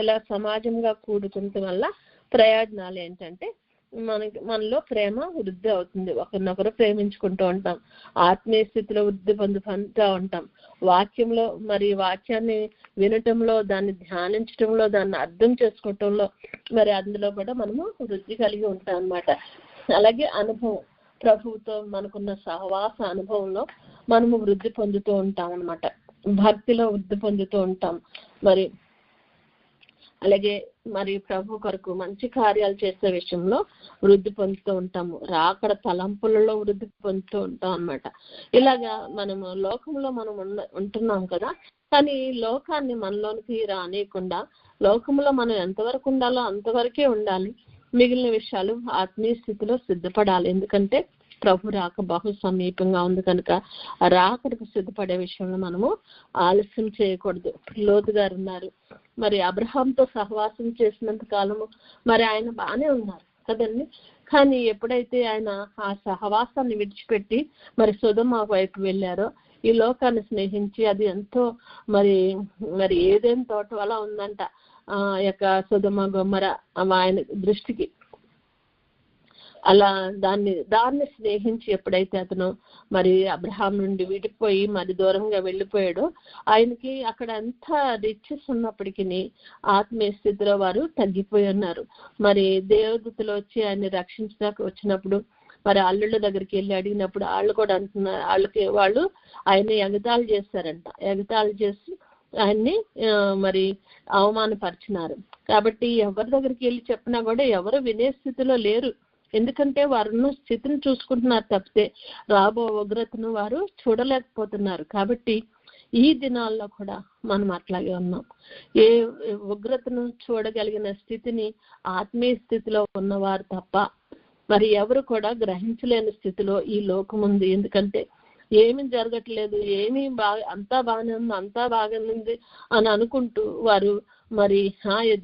[SPEAKER 1] ఇలా సమాజంగా కూడుకుంటే వల్ల ప్రయోజనాలు ఏంటంటే మనలో ప్రేమ వృద్ధి అవుతుంది, ఒకరినొకరు ప్రేమించుకుంటూ ఉంటాం, ఆత్మీయ స్థితిలో వృద్ధి పొందుతూ ఉంటాం, వాక్యంలో మరి వాక్యాన్ని వినటంలో, దాన్ని ధ్యానించడంలో, దాన్ని అర్థం చేసుకోవటంలో మరి అందులో కూడా మనము వృద్ధి కలిగి ఉంటాం అన్నమాట. అలాగే అనుభవం, ప్రభువుతో మనకున్న సహవాస అనుభవంలో మనము వృద్ధి పొందుతూ ఉంటాం అన్నమాట, భక్తిలో వృద్ధి పొందుతూ ఉంటాం. మరి అలాగే మరి ప్రభు కొరకు మంచి కార్యాలు చేసే విషయంలో వృద్ధి పొందుతూ ఉంటాము, రాకడ తలంపులలో వృద్ధి పొందుతూ ఉంటాం అన్నమాట. ఇలాగా మనము లోకంలో మనం ఉంటున్నాం కదా, కానీ లోకాన్ని మనలోనికి రానియకుండా లోకంలో మనం ఎంతవరకు ఉండాలో అంతవరకే ఉండాలి, మిగిలిన విషయాలు ఆత్మీయ స్థితిలో సిద్ధపడాలి. ఎందుకంటే ప్రభు రాక బహు సమీపంగా ఉంది కనుక రాకడకు సిద్ధపడే విషయంలో మనము ఆలస్యం చేయకూడదు. లోతు గారు ఉన్నారు, మరి అబ్రహాంతో సహవాసం చేసినంత కాలము మరి ఆయన బాగానే ఉన్నారు కదండి. కానీ ఎప్పుడైతే ఆయన ఆ సహవాసాన్ని విడిచిపెట్టి మరి సొదొమ వైపు వెళ్ళారో, ఈ లోకాన్ని స్నేహించి, అది ఎంతో మరి మరి ఏదేం తోట అలా ఉందంట ఆ యొక్క సొదొమ గొమొర ఆయన దృష్టికి. అలా దాన్ని స్నేహించి ఎప్పుడైతే అతను మరి అబ్రహాం నుండి విడిపోయి మరి దూరంగా వెళ్ళిపోయాడో, ఆయనకి అక్కడ అంతా రిచెస్ ఉన్నప్పటికీ ఆత్మీయ స్థితిలో వారు తగ్గిపోయి ఉన్నారు. మరి దేవదూతలు వచ్చి ఆయన్ని రక్షించడానికి వచ్చినప్పుడు మరి అల్లుళ్ళ దగ్గరికి వెళ్ళి అడిగినప్పుడు వాళ్ళు కూడా అంటున్నారు, వాళ్ళు ఆయన్ని ఎగతాళి చేశారంట. ఎగతాళి చేసి ఆయన్ని మరి అవమానపరిచినారు. కాబట్టి ఎవరి దగ్గరికి వెళ్ళి చెప్పినా కూడా ఎవరు వినే స్థితిలో లేరు. ఎందుకంటే వారున్న స్థితిని చూసుకుంటున్నారు తప్పితే రాబో ఉగ్రతను వారు చూడలేకపోతున్నారు. కాబట్టి ఈ దినాల్లో కూడా మనం అట్లాగే ఉన్నాం. ఏ ఉగ్రతను చూడగలిగిన స్థితిని ఆత్మీయ స్థితిలో ఉన్నవారు తప్ప మరి ఎవరు కూడా గ్రహించలేని స్థితిలో ఈ లోకం ఉంది. ఎందుకంటే ఏమీ జరగట్లేదు, ఏమీ అంతా బాగానే ఉంది అని అనుకుంటూ వారు మరి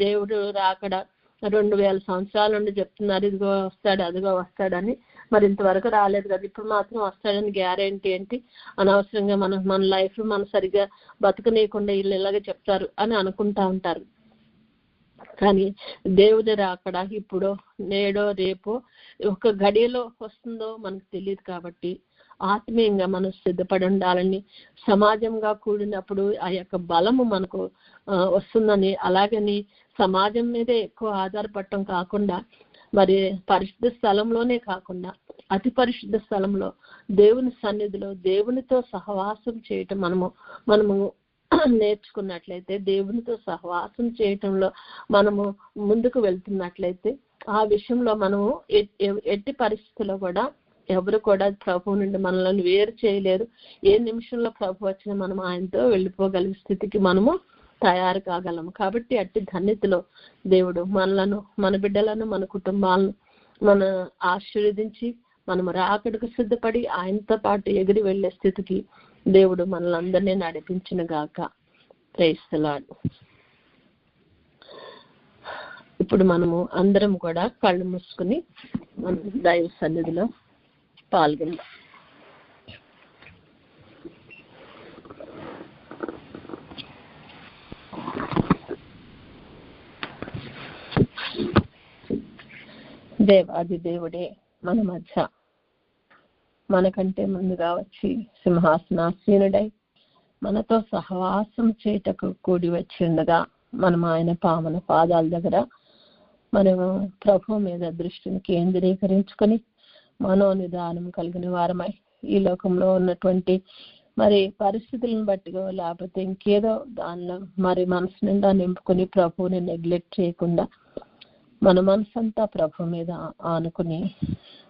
[SPEAKER 1] దేవుడు రాకడ 2000 సంవత్సరాల నుండి చెప్తున్నారు, ఇదిగో వస్తాడు అదిగో వస్తాడని, మరి ఇంతవరకు రాలేదు కదా, ఇప్పుడు మాత్రం వస్తాడని గ్యారెంటీ ఏంటి, అనవసరంగా మన లైఫ్ మనం సరిగ్గా బతకనీయకుండా వీళ్ళు ఇలాగే చెప్తారు అని అనుకుంటా ఉంటారు. కానీ దేవుడి రాకడ ఇప్పుడో నేడో రేపో ఒక గడియలో వస్తుందో మనకు తెలియదు. కాబట్టి ఆత్మీయంగా మనం సిద్ధపడి ఉండాలని, సమాజంగా కూడినప్పుడు ఆ యొక్క బలము మనకు వస్తుందని, అలాగని సమాజం మీదే ఎక్కువ ఆధారపడటం కాకుండా మరి పరిశుద్ధ స్థలంలోనే కాకుండా అతి పరిశుద్ధ స్థలంలో దేవుని సన్నిధిలో దేవునితో సహవాసం చేయటం మనము నేర్చుకున్నట్లయితే, దేవునితో సహవాసం చేయటంలో మనము ముందుకు వెళ్తున్నట్లయితే ఆ విషయంలో మనము ఎట్టి పరిస్థితుల్లో కూడా ఎవరు కూడా ప్రభు నుండి మనల్ని వేరు చేయలేరు. ఏ నిమిషంలో ప్రభు వచ్చినా మనం ఆయనతో వెళ్ళిపోగలిగే స్థితికి మనము తయారు కాగలము. కాబట్టి అట్టి ధన్యతలో దేవుడు మనలను, మన బిడ్డలను, మన కుటుంబాలను మన ఆశీర్వదించి మనము రాకడకు సిద్ధపడి ఆయనతో పాటు ఎగిరి వెళ్లే స్థితికి దేవుడు మనలందరినీ నడిపించును గాక. Praise the Lord. ఇప్పుడు మనము అందరం కూడా కళ్ళు మూసుకుని మనం దైవ సన్నిధిలో పాల్గొందాం. దేవాది దేవుడే మన మధ్య మనకంటే ముందుగా వచ్చి సింహాసనాసీనుడై మనతో సహవాసం చేయటకు కూడి వచ్చి ఉండగా మనం ఆయన పావన పాదాల దగ్గర మనము ప్రభు మీద దృష్టిని కేంద్రీకరించుకొని మనోనిదానం కలిగిన వారమై ఈ లోకంలో ఉన్నటువంటి మరి పరిస్థితులను బట్టిగా లేకపోతే ఇంకేదో దానిలో మరి మనసు నిండా నింపుకొని ప్రభువుని నెగ్లెక్ట్ చేయకుండా మన మనసంతా ప్రభు మీద ఆనుకుని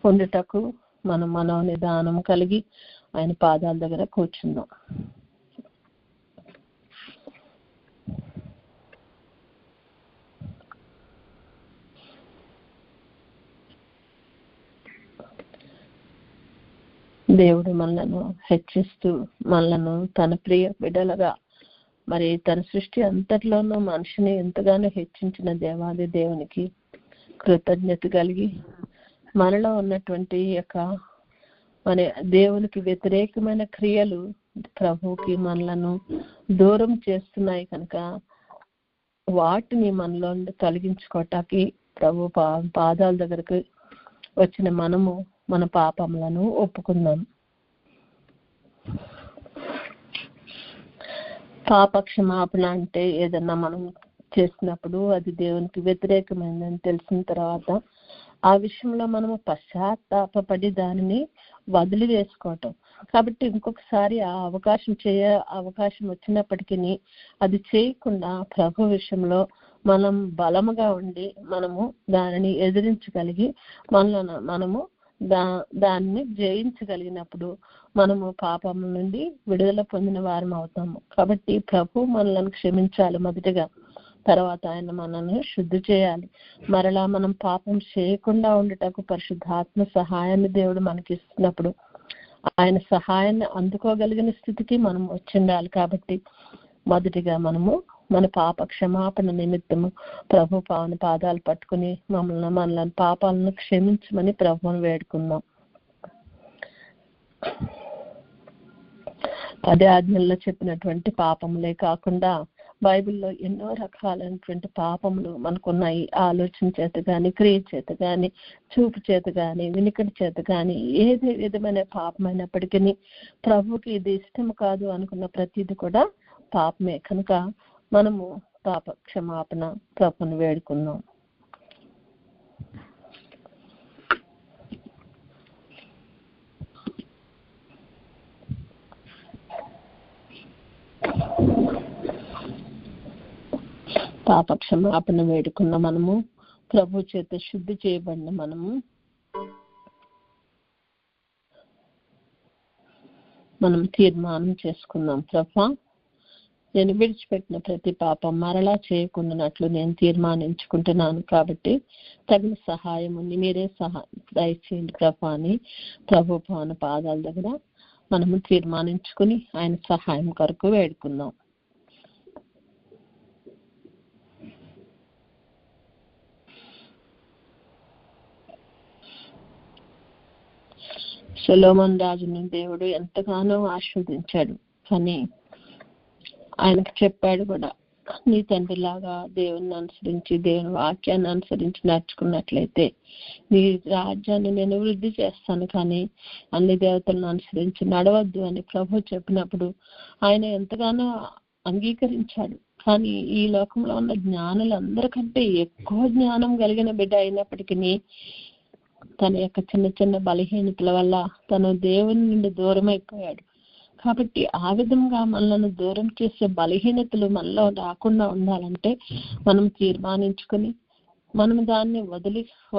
[SPEAKER 1] ఉండుటకు మనం మనోనిదానం కలిగి ఆయన పాదాల దగ్గర కూర్చుందాం. దేవుడు మనలను హెచ్చిస్తూ మనలను తన ప్రియ బిడ్డలుగా మరి తన సృష్టి అంతట్లోనూ మనిషిని ఎంతగానో హెచ్చించిన దేవాది దేవునికి కృతజ్ఞత కలిగి మనలో ఉన్నటువంటి యొక్క మన దేవునికి వ్యతిరేకమైన క్రియలు ప్రభువుకి మనలను దూరం చేస్తున్నాయి కనుక వాటిని మనలో తొలగించుకోవటానికి ప్రభు పాదాల దగ్గరకు వచ్చిన మనము మన పాపములను ఒప్పుకుందాం. పాప క్షమాపణ అంటే ఏదన్నా మనం చేసినప్పుడు అది దేవునికి వ్యతిరేకమైందని తెలిసిన తర్వాత ఆ విషయంలో మనము పశ్చాత్తాపడి దానిని వదిలివేసుకోవటం. కాబట్టి ఇంకొకసారి ఆ అవకాశం వచ్చినప్పటికీ అది చేయకుండా ప్రభు విషయంలో మనం బలముగా ఉండి మనము దానిని ఎదిరించగలిగి మనము దాన్ని జయించగలిగినప్పుడు మనము పాపం నుండి విడుదల పొందిన వారం అవుతాము. కాబట్టి ప్రభు మనల్ని క్షమించాలి మొదటిగా, తర్వాత ఆయన మనల్ని శుద్ధి చేయాలి. మరలా మనం పాపం చేయకుండా ఉండటకు పరిశుద్ధాత్మ సహాయాన్ని దేవుడు మనకి ఇస్తున్నప్పుడు ఆయన సహాయాన్ని అందుకోగలిగిన స్థితికి మనం వచ్చిండాలి. కాబట్టి మొదటిగా మనము మన పాప క్షమాపణ నిమిత్తము ప్రభు పాదాలు పట్టుకుని మనల్ని పాపాలను క్షమించమని ప్రభువును వేడుకుందాం. 10 ఆజ్ఞల్లో చెప్పినటువంటి పాపములే కాకుండా బైబిల్లో ఎన్నో రకాలైనటువంటి పాపములు మనకున్నాయి. ఆలోచన చేత కానీ, క్రియ చేత కానీ, చూపు చేత కానీ, వినికిడి చేత కానీ, ఏదే విధమైన పాపమైనప్పటికీ ప్రభువుకి ఇది ఇష్టం కాదు అనుకున్న ప్రతిది కూడా పాపమే. కనుక మనము పాప క్షమాపణ ప్రభువును వేడుకుందాం. పాప క్షమాపణ వేడుకున్న మనము ప్రభు చేత శుద్ధి చేయబడిన మనం తీర్మానం చేసుకుందాం. ప్రభా, నేను విడిచిపెట్టిన ప్రతి పాపం మరలా చేయకుండానట్లు నేను తీర్మానించుకుంటున్నాను. కాబట్టి తగిన సహాయము మీరే దయచేయండి ప్రభా అని ప్రభు భవన పాదాల దగ్గర మనము తీర్మానించుకుని ఆయన సహాయం కొరకు వేడుకుందాం. సొలొమోను రాజును దేవుడు ఎంతగానో ఆశీర్వదించాడు. కానీ ఆయనకు చెప్పాడు కూడా, నీ తండ్రిలాగా దేవుని అనుసరించి దేవుని వాక్యాన్ని అనుసరించి నడుచుకున్నట్లయితే నీ రాజ్యాన్ని నేను వృద్ధి చేస్తాను, కానీ అన్ని దేవతలను అనుసరించి నడవద్దు అని ప్రభు చెప్పినప్పుడు ఆయన ఎంతగానో అంగీకరించాడు. కానీ ఈ లోకంలో ఉన్న జ్ఞానులందరికంటే ఎక్కువ జ్ఞానం కలిగిన బిడ్డ అయినప్పటికీ తన యొక్క చిన్న చిన్న బలహీనతల వల్ల తను దేవుని నుండి దూరం అయిపోయాడు. కాబట్టి ఆ విధంగా మనల్ని దూరం చేసే బలహీనతలు మనలో రాకుండా ఉండాలంటే మనం తీర్మానించుకుని మనం దాన్ని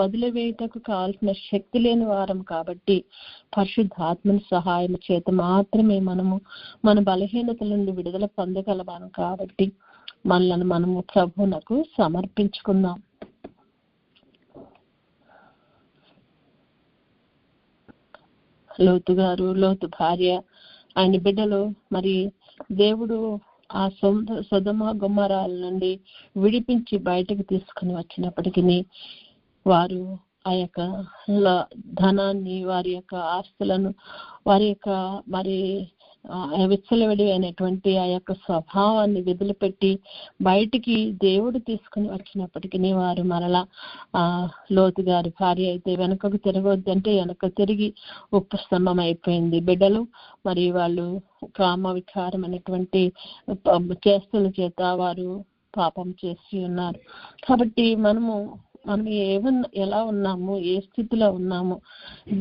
[SPEAKER 1] వదిలివేయటకు కావాల్సిన శక్తి లేని వారం. కాబట్టి పరిశుద్ధాత్మని సహాయం చేత మాత్రమే మనము మన బలహీనతల నుండి విడుదల పొందగలవాం. కాబట్టి మనము ప్రభువునకు సమర్పించుకుందాం. లోతు భార్య, ఆయన బిడ్డలు, మరి దేవుడు ఆ సొదొమ గొమొర్రాల నుండి విడిపించి బయటకు తీసుకుని వచ్చినప్పటికీ వారు ఆ యొక్క ధనాన్ని, వారి యొక్క ఆస్తులను, వారి యొక్క విచ్చలవిడి అయినటువంటి ఆ యొక్క స్వభావాన్ని వదిలిపెట్టి బయటికి దేవుడు తీసుకుని వచ్చినప్పటికీ వారు మరలా లోతు గారి భార్య అయితే వెనకకు తిరగొద్దంటే వెనక తిరిగి ఉప్పు స్తంభం అయిపోయింది. బిడ్డలు మరి వాళ్ళు కామ వికారమైనటువంటి చేష్టల చేత వారు పాపం చేసి ఉన్నారు. కాబట్టి మనం ఎలా ఉన్నాము, ఏ స్థితిలో ఉన్నాము,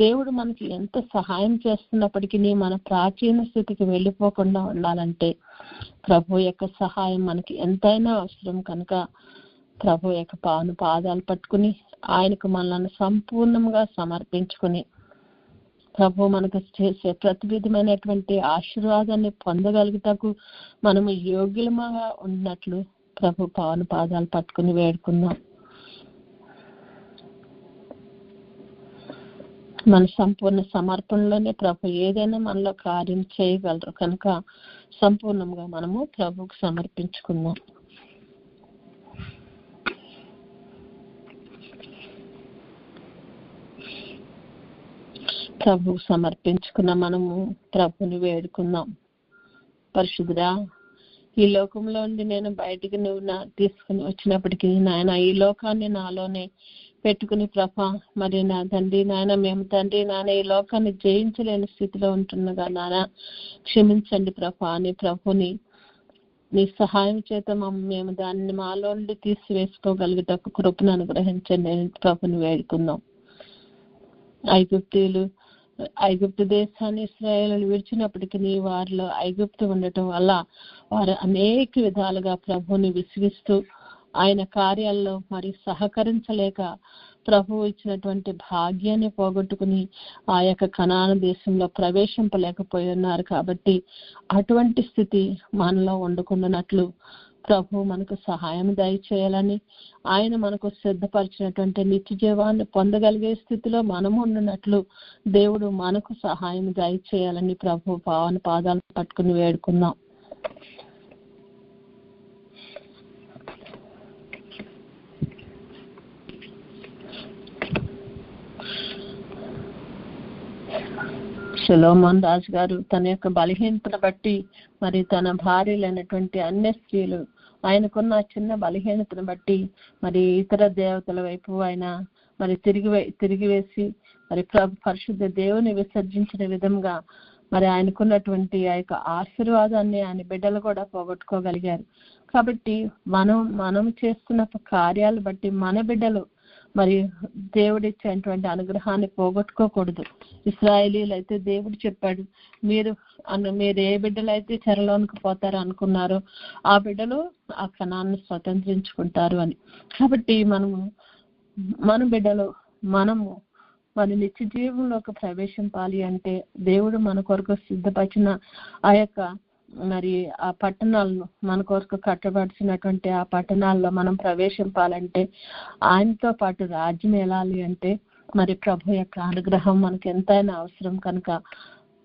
[SPEAKER 1] దేవుడు మనకి ఎంత సహాయం చేస్తున్నప్పటికీ మన ప్రాచీన స్థితికి వెళ్ళిపోకుండా ఉండాలంటే ప్రభు యొక్క సహాయం మనకి ఎంతైనా అవసరం. కనుక ప్రభు యొక్క పాదాలు పట్టుకుని ఆయనకు మనల్ని సంపూర్ణంగా సమర్పించుకుని ప్రభు మనకు చేసే ప్రతి విధమైనటువంటి ఆశీర్వాదాన్ని పొందగలుగుటకు మనము యోగ్యులముగా ఉన్నట్లు ప్రభు పాదాలు పట్టుకుని వేడుకుందాం. మన సంపూర్ణ సమర్పణలోనే ప్రభు ఏదైనా మనలో కార్యం చేయగలరు. కనుక సంపూర్ణంగా మనము ప్రభువుకు సమర్పించుకుందాం. ప్రభు సమర్పించుకున్న మనము ప్రభుని వేడుకుందాం. పరిశుద్ధుడా, ఈ లోకంలో ఉండి నేను బయటికి నువ్వు తీసుకుని వచ్చినప్పటికీ నాయన ఈ లోకాన్ని నాలోనే పెట్టుకుని ప్రభా, మరి నా తండ్రి నాయన మేము తండ్రి నాయన ఈ లోకాన్ని జయించలేని స్థితిలో ఉంటుండగా నాయన క్షమించండి ప్రభా అని ప్రభుని నీ సహాయం చేత మేము దాన్ని మాలో నుండి తీసివేసుకోగలిగే కృపను అనుగ్రహించండి ప్రభుని వేడుకుందాం. ఐగుప్తు దేశాన్ని ఇశ్రాయేలు విడిచినప్పటికీ వారిలో ఐగుప్తు ఉండటం వల్ల వారు అనేక విధాలుగా ప్రభుని విసిగిస్తూ ఆయన కార్యాల్లో మరి సహకరించలేక ప్రభువు ఇచ్చినటువంటి భాగ్యాన్ని పోగొట్టుకుని ఆ యొక్క కనాను దేశంలో ప్రవేశింపలేకపోయి ఉన్నారు. కాబట్టి అటువంటి స్థితి మనలో ఉండకుండానట్లు ప్రభు మనకు సహాయం దయచేయాలని, ఆయన మనకు సిద్ధపరిచినటువంటి నిత్య జీవాన్ని పొందగలిగే స్థితిలో మనము ఉన్నట్లు దేవుడు మనకు సహాయం దయచేయాలని ప్రభు పావన పాదాలు పట్టుకుని వేడుకుందాం. సొలొమోన్ రాజు గారు తన యొక్క బలహీనతను బట్టి మరి తన భార్యలైనటువంటి అన్య స్త్రీలు ఆయనకున్న చిన్న బలహీనతను బట్టి మరి ఇతర దేవతల వైపు ఆయన మరి తిరిగి వేసి మరి పరిశుద్ధ దేవుని విసర్జించిన విధంగా మరి ఆయనకున్నటువంటి ఆ యొక్క ఆశీర్వాదాన్ని ఆయన బిడ్డలు కూడా పోగొట్టుకోగలిగారు. కాబట్టి మనం చేస్తున్న కార్యాలు బట్టి మన బిడ్డలు మరి దేవుడిచ్చేటువంటి అనుగ్రహాన్ని పోగొట్టుకోకూడదు. ఇశ్రాయేలీలు అయితే దేవుడు చెప్పాడు, మీరు ఏ బిడ్డలు అయితే చెరలోనికి పోతారు అనుకున్నారో ఆ బిడ్డలు ఆ కణాన్ని స్వతంత్రించుకుంటారు అని. కాబట్టి మన బిడ్డలు మనము మన నిత్య జీవంలోకి ప్రవేశింపాలి అంటే దేవుడు మన కొరకు సిద్ధపరిచిన ఆ యొక్క మరి ఆ పట్టణాలను మన కొరకు కట్టబడిచినటువంటి ఆ పట్టణాల్లో మనం ప్రవేశింపాలంటే, ఆయనతో పాటు రాజ్యం వెళ్ళాలి అంటే మరి ప్రభు యొక్క అనుగ్రహం మనకు ఎంతైనా అవసరం. కనుక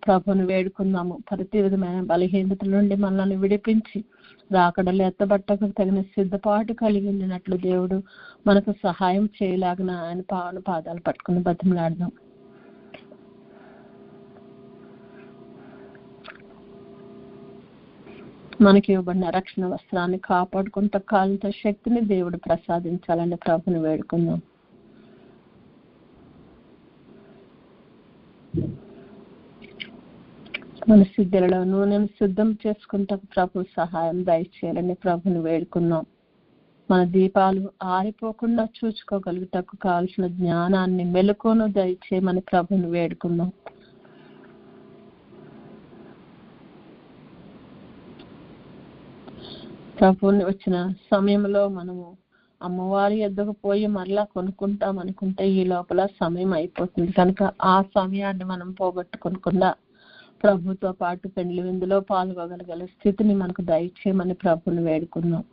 [SPEAKER 1] ప్రభుని వేడుకుందాము. ప్రతి విధమైన బలహీనతల నుండి మనల్ని విడిపించి రాకడలు ఎత్తబట్టకు తగిన సిద్ధపాటు కలిగి ఉండినట్లు దేవుడు మనకు సహాయం చేయలాగిన ఆయన పావన పాదాలు పట్టుకుని బతిమలాడదాం. మనకి ఇవ్వబడిన రక్షణ వస్త్రాన్ని కాపాడుకుంట కాలంతో శక్తిని దేవుడు ప్రసాదించాలని ప్రభుని వేడుకుందాం. మన సిద్ధులలో నూనెను సిద్ధం చేసుకుంటూ ప్రభు సహాయం దయచేయాలని ప్రభుని వేడుకుందాం. మన దీపాలు ఆరిపోకుండా చూసుకోగలుగుటకు కావాల్సిన జ్ఞానాన్ని మెలకువను దయచేయమని ప్రభుని వేడుకుందాం. ప్రభుని వచ్చిన సమయంలో మనము అమ్మవారి యొద్దకు పోయి మరలా కొనుక్కుంటాం అనుకుంటే ఈ లోపల సమయం అయిపోతుంది. కనుక ఆ సమయాన్ని మనం పోగొట్టుకోకుండా ప్రభుతో పాటు పెండ్లి విందులో పాల్గొగలగల స్థితిని మనకు దయచేయమని ప్రభుని వేడుకుందాం.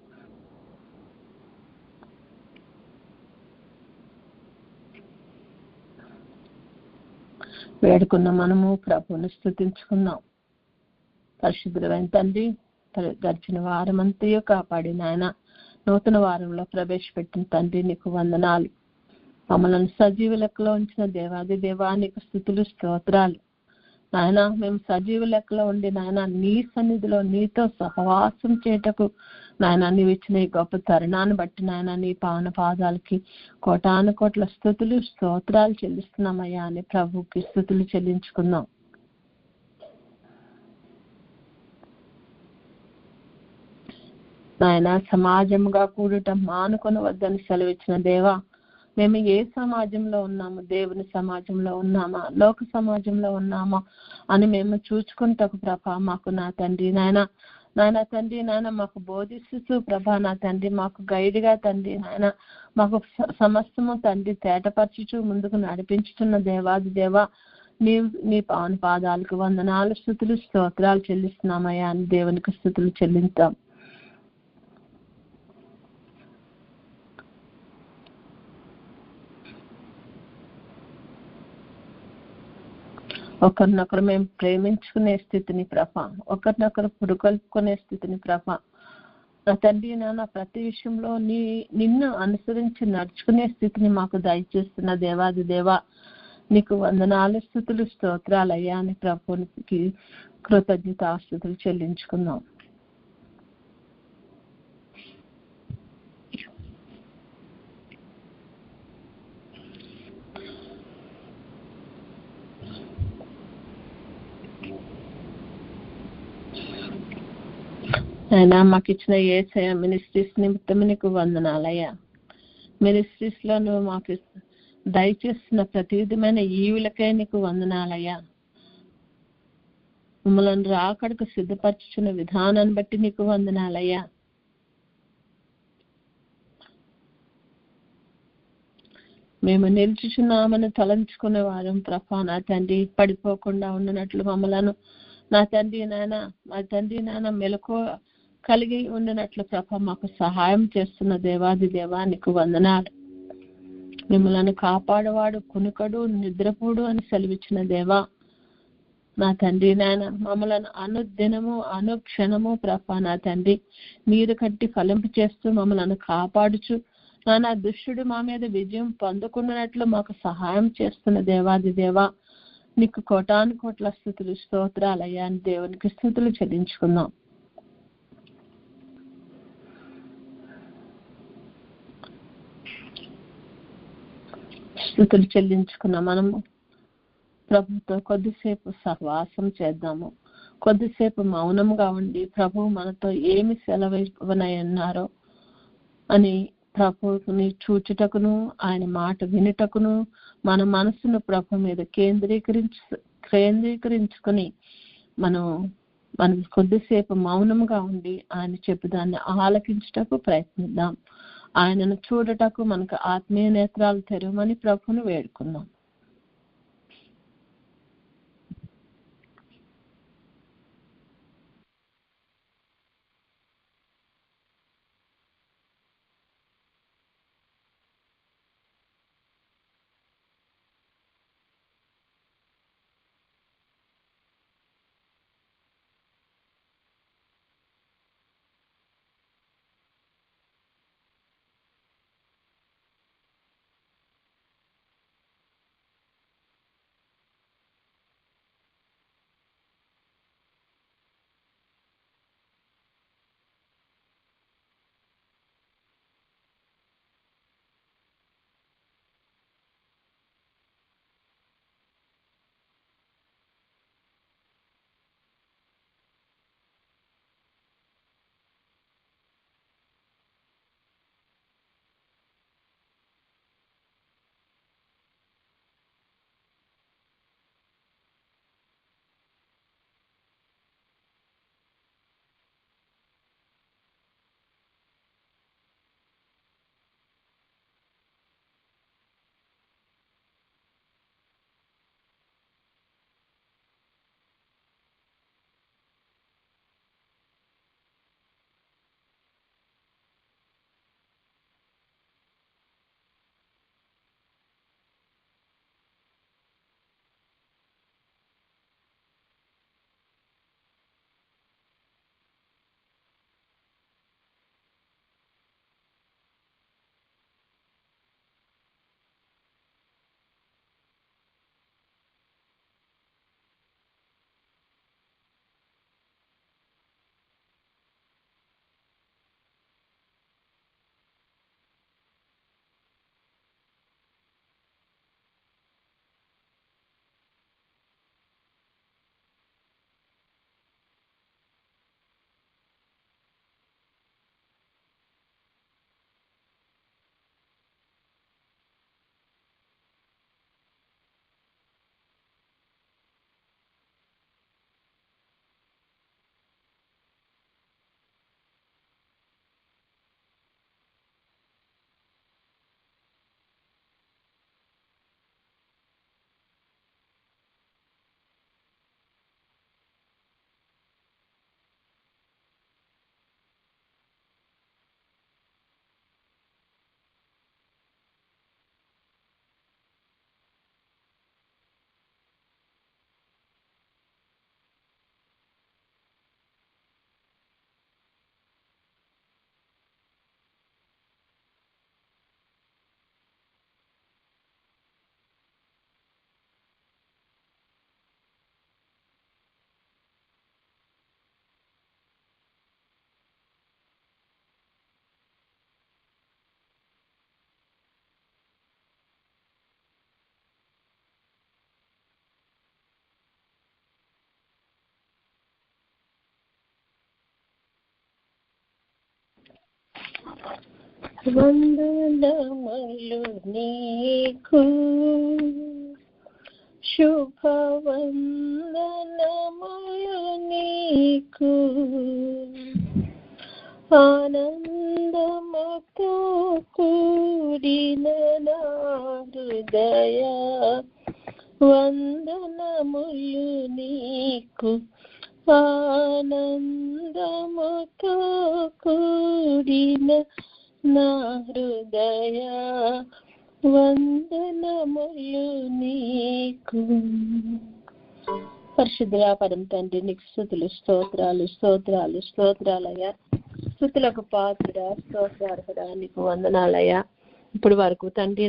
[SPEAKER 1] వేడుకున్న మనము ప్రభుని స్తుతించుకుందాం. పరిశుద్ధుడైన తండ్రి, గడిచిన వారం అంతయో కాపాడి నాయన నూతన వారంలో ప్రవేశపెట్టిన తండ్రి నీకు వందనాలు. మమ్మల్ని సజీవ లెక్కలో ఉంచిన దేవాది దేవా నీకు స్తుతులు స్తోత్రాలు. నాయన మేము సజీవ లెక్కలో ఉండి నాయన నీ సన్నిధిలో నీతో సహవాసం చేయటకు నాయన నీవు ఇచ్చిన ఈ గొప్ప తరుణాన్ని బట్టి నాయన నీ పావన పాదాలకి కోటాను కోట్ల స్తుతులు స్తోత్రాలు చెల్లిస్తున్నామయ్యా అని ప్రభుకి స్తుతులు చెల్లించుకుందాం. నాయన సమాజంగా కూడటం మానుకొని వద్దని సెలవిచ్చిన దేవా, మేము ఏ సమాజంలో ఉన్నాము, దేవుని సమాజంలో ఉన్నామా లోక సమాజంలో ఉన్నామా అని మేము చూసుకుంటకు ప్రభా మాకు నా తండ్రి నాయన తండ్రి నాయన మాకు బోధిస్తూ ప్రభా నా తండ్రి మాకు గైడ్గా తండ్రి నాయన మాకు సమస్తము తండ్రి తేటపరచుచు ముందుకు నడిపించుతున్న దేవాది దేవా నీ పావన పాదాలకు వందనాలు స్తుతులు స్తోత్రాలు చెల్లిస్తున్నామయ్యా అని దేవునికి స్తుతులు చెల్లిస్తాం. ఒకరినొకరు మేము ప్రేమించుకునే స్థితిని ప్రభా, ఒకరినొకరు పురుకొల్పుకునే స్థితిని ప్రభా నా తండ్రి నాన్న ప్రతి విషయంలో నిన్ను అనుసరించి నడుచుకునే స్థితిని మాకు దయచేస్తున్న దేవాది దేవా నీకు వందనాలు, స్తుతులు, స్తోత్రాలయ్యా అని ప్రభునికి కృతజ్ఞతాస్తుతులు చెల్లించుకుందాం. అయినా మాకు ఇచ్చిన యేసయ్య మినిస్ట్రీస్ నిమిత్తం నీకు వందనాలయ్యా. మినిస్ట్రీస్ లో నువ్వు మాకు దయచేస్తున్న ప్రతి విధమైన ఈవులకై నీకు వందనాలయ్యా. మమ్మల్ని రాకడకు సిద్ధపరచుచున్న విధానాన్ని బట్టి నీకు వందనాలయ్యా. మేము నిలిచుచున్నామని తలంచుకునే వారం ప్రభా నా తండ్రి, పడిపోకుండా ఉండినట్లు మమ్మలను నా తండ్రి నాయన మెలకువ కలిగి ఉండినట్లు ప్రభా మాకు సహాయం చేస్తున్న దేవాది దేవా నీకు వందనాలు. మిమ్మల్ని కాపాడవాడు కునుకడు నిద్రపోడు అని సెలవిచ్చిన దేవా నా తండ్రి నాయన, మమ్మల్ని అనుదినము అనుక్షణము ప్రభా నా తండ్రి మీరు కట్టి ఫలింపు చేస్తూ మమ్మల్ని కాపాడుచు నానా దుష్టుడు మా మీద విజయం పొందకుండానట్లు మాకు సహాయం చేస్తున్న దేవాది దేవా నీకు కోటాను కోట్ల స్తుతులు స్తోత్రాలయ్యా అని దేవునికి స్తుతులు చెల్లించుకుందాం. స్తుతులు చెల్లించుకున్న మనము ప్రభుతో కొద్దిసేపు సహవాసం చేద్దాము. కొద్దిసేపు మౌనంగా ఉండి ప్రభువు మనతో ఏమి సెలవివ్వనన్నారో అని ప్రభువుని చూచుటకును ఆయన మాట వినుటకును మన మనసును ప్రభు మీద కేంద్రీకరించుకొని మనం కొద్దిసేపు మౌనంగా ఉండి ఆయన చెప్పుదాన్ని ఆలకించుటకు ప్రయత్నిద్దాం. ఆయనను చూడటకు మనకు ఆత్మీయ నేత్రాలు తెరవమని ప్రభువును వేడుకుందాం. వందనములు నీకు, శుభవందనములు నీకు, ఆనందముతో కూడిన నా హృదయ వందనములు నీకు, ఆనందముతో కూడిన నా హృదయ వందనములు నీకు. పరిశుద్ధుడా పరమ తండ్రి, నీకు స్తుతులు, స్తోత్రాలు స్తోత్రాలు స్తోత్రాలయ్యా. స్తుతులకు పాత్రుడా, స్తోత్రార్హుడా, నీకు వందనాలయ్యా. ఇప్పుడు వరకు తండ్రి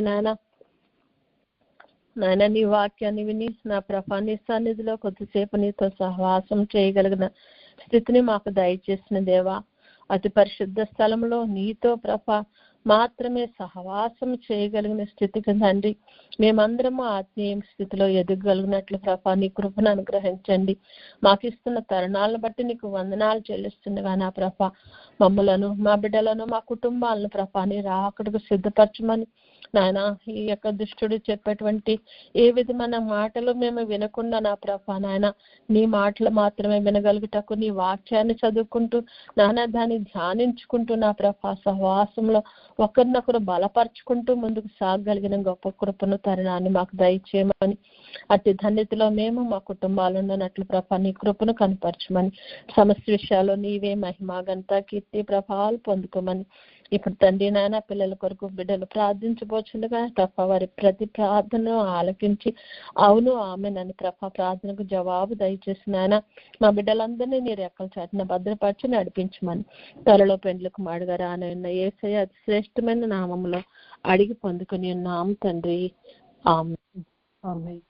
[SPEAKER 1] నాయన నీ వాక్యాన్ని విని నా ప్రభా నీ సన్నిధిలో కొద్దిసేపు నీతో సహవాసం చేయగలిగిన స్థితిని మాకు దయచేసిన దేవా, అతి పరిశుద్ధ స్థలంలో నీతో ప్రభా మాత్రమే సహవాసం చేయగలిగిన స్థితికి తండ్రి మేమందరము ఆత్మీయ స్థితిలో ఎదగగలిగినట్లు ప్రభా నీ కృపను అనుగ్రహించండి. మాకు ఇస్తున్న తరుణాలను బట్టి నీకు వందనాలు చెల్లిస్తుండగా నా ప్రభా మమ్మలను, మా బిడ్డలను, మా కుటుంబాలను ప్రభా నీ రాకడకు సిద్ధపరచమని నాయన, ఈ యొక్క దుష్టుడు చెప్పేటువంటి ఏ విధమైన మాటలు మేము వినకుండా నా ప్రభా నాయన నీ మాటలు మాత్రమే వినగలుగుటకు నీ వాక్యాన్ని చదువుకుంటూ నాయన దాన్ని ధ్యానించుకుంటూ నా ప్రభా సహవాసంలో ఒకరినొకరు బలపరుచుకుంటూ ముందుకు సాగగలిగిన గొప్ప కృపను తరుణాన్ని మాకు దయచేయమని, అతి ధన్యతలో మేము మా కుటుంబాలు ఉన్నట్లు ప్రభా నీ కృపను కనపరచమని, సమస్త విషయాల్లో నీవే మహిమ ఘనత కీర్తి ప్రభావాలు పొందుకోమని ఇప్పుడు తండ్రి నాయన పిల్లల కొరకు బిడ్డలు ప్రార్థించబోచుండగా ప్రభా వారి ప్రతి ప్రార్థనను ఆలకించి అవును ఆమె నన్ను ప్రభా ప్రార్థనకు జవాబు దయచేసి నాయన మా బిడ్డలందరినీ నీ రెక్కల చాటున భద్రపరిచి నడిపించమని త్వరలో పెండ్లకు మాడుగా రానున్న యేసయ్య అతి శ్రేష్టమైన నామంలో అడిగి పొందుకుని ఉన్నాం తండ్రి. ఆమేన్.